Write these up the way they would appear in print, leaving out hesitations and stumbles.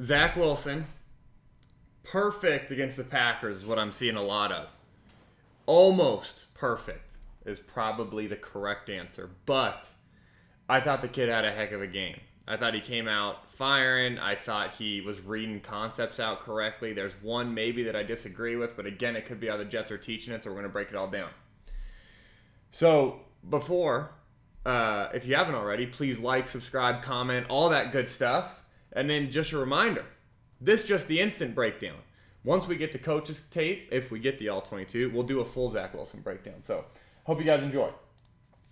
Zach Wilson, perfect against the Packers is what I'm seeing a lot of. Almost perfect is probably the correct answer, but I thought the kid had a heck of a game. I thought he came out firing. I thought he was reading concepts out correctly. There's one maybe that I disagree with, but again, it could be how the Jets are teaching it, so we're going to break it all down. So before, if you haven't already, please like, subscribe, comment, all that good stuff. And then just a reminder, this is just the instant breakdown. Once we get the coach's tape, if we get the all-22, we'll do a full Zach Wilson breakdown. So hope you guys enjoy.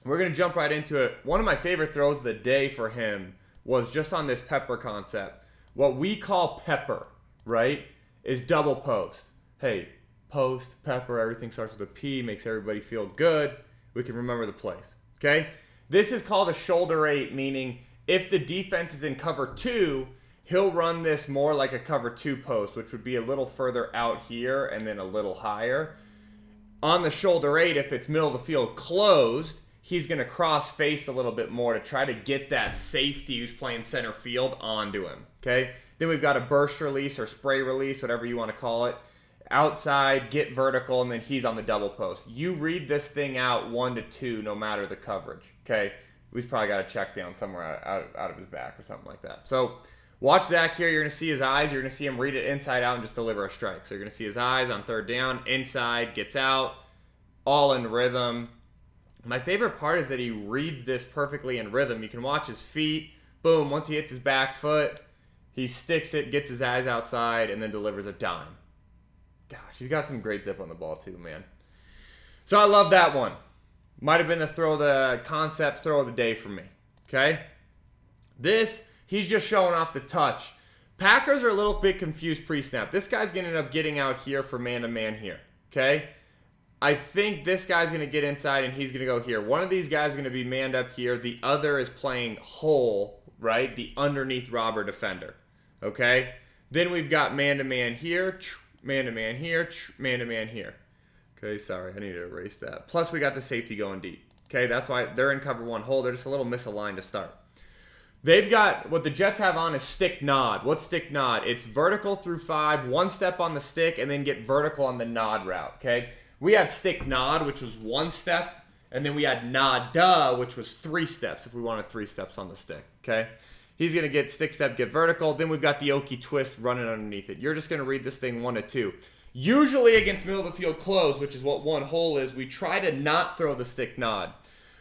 We're going to jump right into it. One of my favorite throws of the day for him was just on this pepper concept. What we call pepper, right, is double post. Hey, post, pepper, everything starts with a P, makes everybody feel good. We can remember the plays, okay? This is called a shoulder 8, meaning if the defense is in cover 2, he'll run this more like a cover 2 post, which would be a little further out here and then a little higher. On the shoulder 8, if it's middle of the field closed, he's going to cross face a little bit more to try to get that safety who's playing center field onto him, okay? Then we've got a burst release or spray release, whatever you want to call it. Outside, get vertical, and then he's on the double post. You read this thing out 1 to 2 no matter the coverage, okay? We've probably got a check down somewhere out of his back or something like that. So watch Zach here. You're going to see his eyes. You're going to see him read it inside out and just deliver a strike. So you're going to see his eyes on third down, inside, gets out, all in rhythm. My favorite part is that he reads this perfectly in rhythm. You can watch his feet. Boom, once he hits his back foot, he sticks it, gets his eyes outside, and then delivers a dime. Gosh, he's got some great zip on the ball too, man. So I love that one. Might have been the concept throw of the day for me, okay? This, he's just showing off the touch. Packers are a little bit confused pre-snap. This guy's going to end up getting out here for man-to-man here, okay? I think this guy's going to get inside and he's going to go here. One of these guys is going to be manned up here. The other is playing hole, right? The underneath robber defender, okay? Then we've got man-to-man here, man-to-man here, man-to-man here. Okay, sorry, I need to erase that. Plus, we got the safety going deep. Okay, that's why they're in cover 1 hole. They're just a little misaligned to start. They've got, what the Jets have on is stick nod. What's stick nod? It's vertical through 5, 1 step on the stick, and then get vertical on the nod route, okay? We had stick nod, which was 1 step, and then we had nod duh, which was 3 steps, if we wanted 3 steps on the stick, okay? He's going to get stick step, get vertical. Then we've got the Okie twist running underneath it. You're just going to read this thing 1 to 2. Usually against middle of the field close, which is what 1 hole is, we try to not throw the stick nod.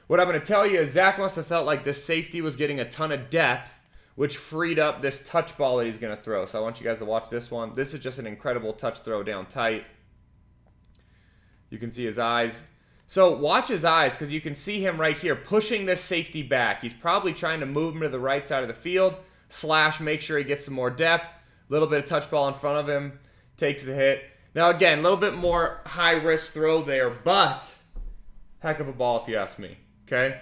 What I'm going to tell you is Zach must have felt like this safety was getting a ton of depth, which freed up this touch ball that he's going to throw. So I want you guys to watch this one. This is just an incredible touch throw down tight. You can see his eyes. So watch his eyes because you can see him right here pushing this safety back. He's probably trying to move him to the right side of the field, / make sure he gets some more depth. A little bit of touch ball in front of him. Takes the hit. Now again, a little bit more high-risk throw there, but heck of a ball if you ask me. Okay?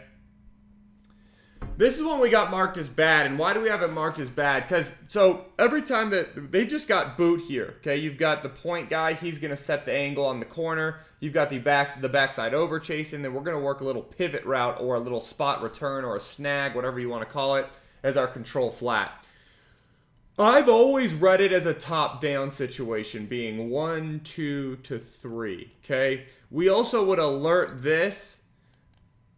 This is one we got marked as bad. And why do we have it marked as bad? Because, so, every time that they've just got boot here. Okay? You've got the point guy. He's going to set the angle on the corner. You've got the backside over chasing. Then we're going to work a little pivot route or a little spot return or a snag, whatever you want to call it, as our control flat. I've always read it as a top-down situation, being 1, 2 to 3. Okay? We also would alert this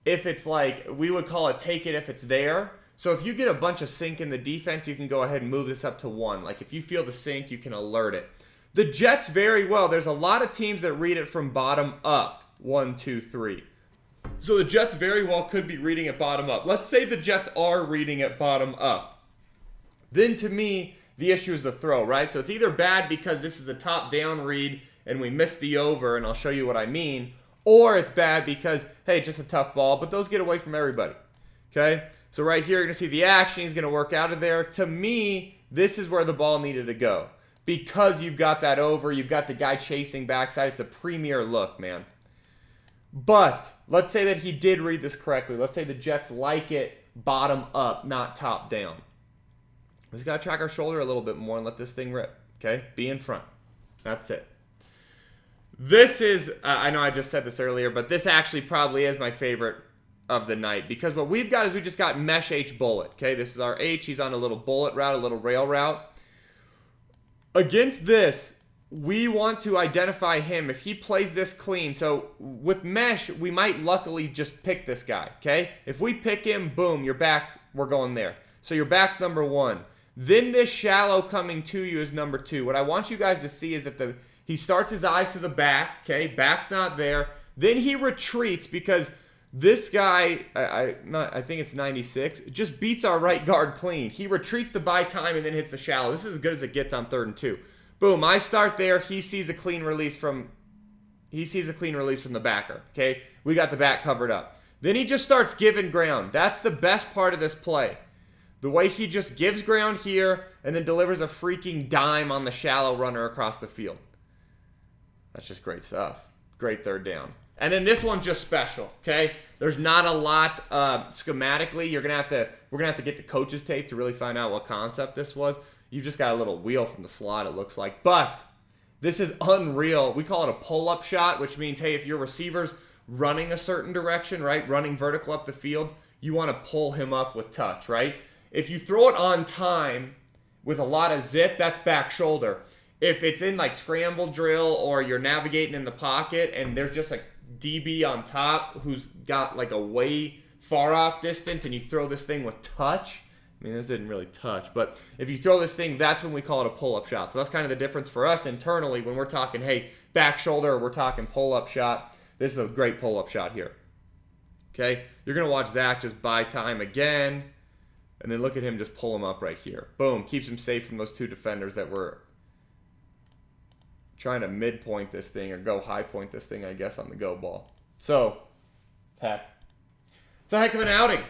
if it's like, we would call it take it if it's there. So if you get a bunch of sink in the defense, you can go ahead and move this up to 1. Like if you feel the sink, you can alert it. The Jets very well. There's a lot of teams that read it from bottom up. 1, 2, 3. So the Jets very well could be reading it bottom up. Let's say the Jets are reading it bottom up. Then to me, the issue is the throw, right? So it's either bad because this is a top-down read and we missed the over, and I'll show you what I mean, or it's bad because, hey, just a tough ball, but those get away from everybody, okay? So right here, you're going to see the action. He's going to work out of there. To me, this is where the ball needed to go because you've got that over. You've got the guy chasing backside. It's a premier look, man. But let's say that he did read this correctly. Let's say the Jets like it bottom up, not top down. We just got to track our shoulder a little bit more and let this thing rip, okay? Be in front. That's it. This is, I know I just said this earlier, but this actually probably is my favorite of the night because what we've got is we just got mesh H bullet, okay? This is our H. He's on a little bullet route, a little rail route. Against this, we want to identify him. If he plays this clean, so with mesh, we might luckily just pick this guy, okay? If we pick him, boom, you're back, we're going there. So your back's number 1. Then this shallow coming to you is number 2. What I want you guys to see is that he starts his eyes to the back, okay? Back's not there. Then he retreats because this guy, I think it's 96, just beats our right guard clean. He retreats to buy time and then hits the shallow. This is as good as it gets on 3rd and 2. Boom, I start there. He sees a clean release from the backer, okay? We got the back covered up. Then he just starts giving ground. That's the best part of this play. The way he just gives ground here and then delivers a freaking dime on the shallow runner across the field. That's just great stuff. Great 3rd down. And then this one's just special, okay? There's not a lot schematically. We're gonna have to get the coach's tape to really find out what concept this was. You've just got a little wheel from the slot, it looks like. But this is unreal. We call it a pull-up shot, which means, hey, if your receiver's running a certain direction, right, running vertical up the field, you want to pull him up with touch, right? If you throw it on time with a lot of zip, that's back shoulder. If it's in like scramble drill or you're navigating in the pocket and there's just a DB on top who's got like a way far off distance and you throw this thing with touch, I mean, this didn't really touch, but if you throw this thing, that's when we call it a pull-up shot. So that's kind of the difference for us internally when we're talking, hey, back shoulder, or we're talking pull-up shot. This is a great pull-up shot here. Okay? You're going to watch Zach just buy time again, and then look at him just pull him up right here. Boom. Keeps him safe from those 2 defenders that were trying to midpoint this thing or go high point this thing, I guess, on the go ball. So, heck. It's a heck of an outing.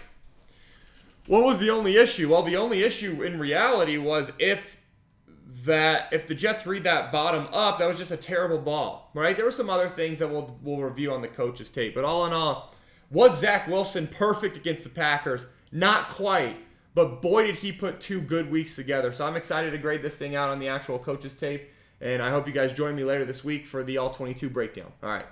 What was the only issue? Well, the only issue in reality was if the Jets read that bottom up, that was just a terrible ball, right? There were some other things that we'll review on the coach's tape. But all in all, was Zach Wilson perfect against the Packers? Not quite. But boy, did he put 2 good weeks together. So I'm excited to grade this thing out on the actual coach's tape. And I hope you guys join me later this week for the All-22 breakdown. All right.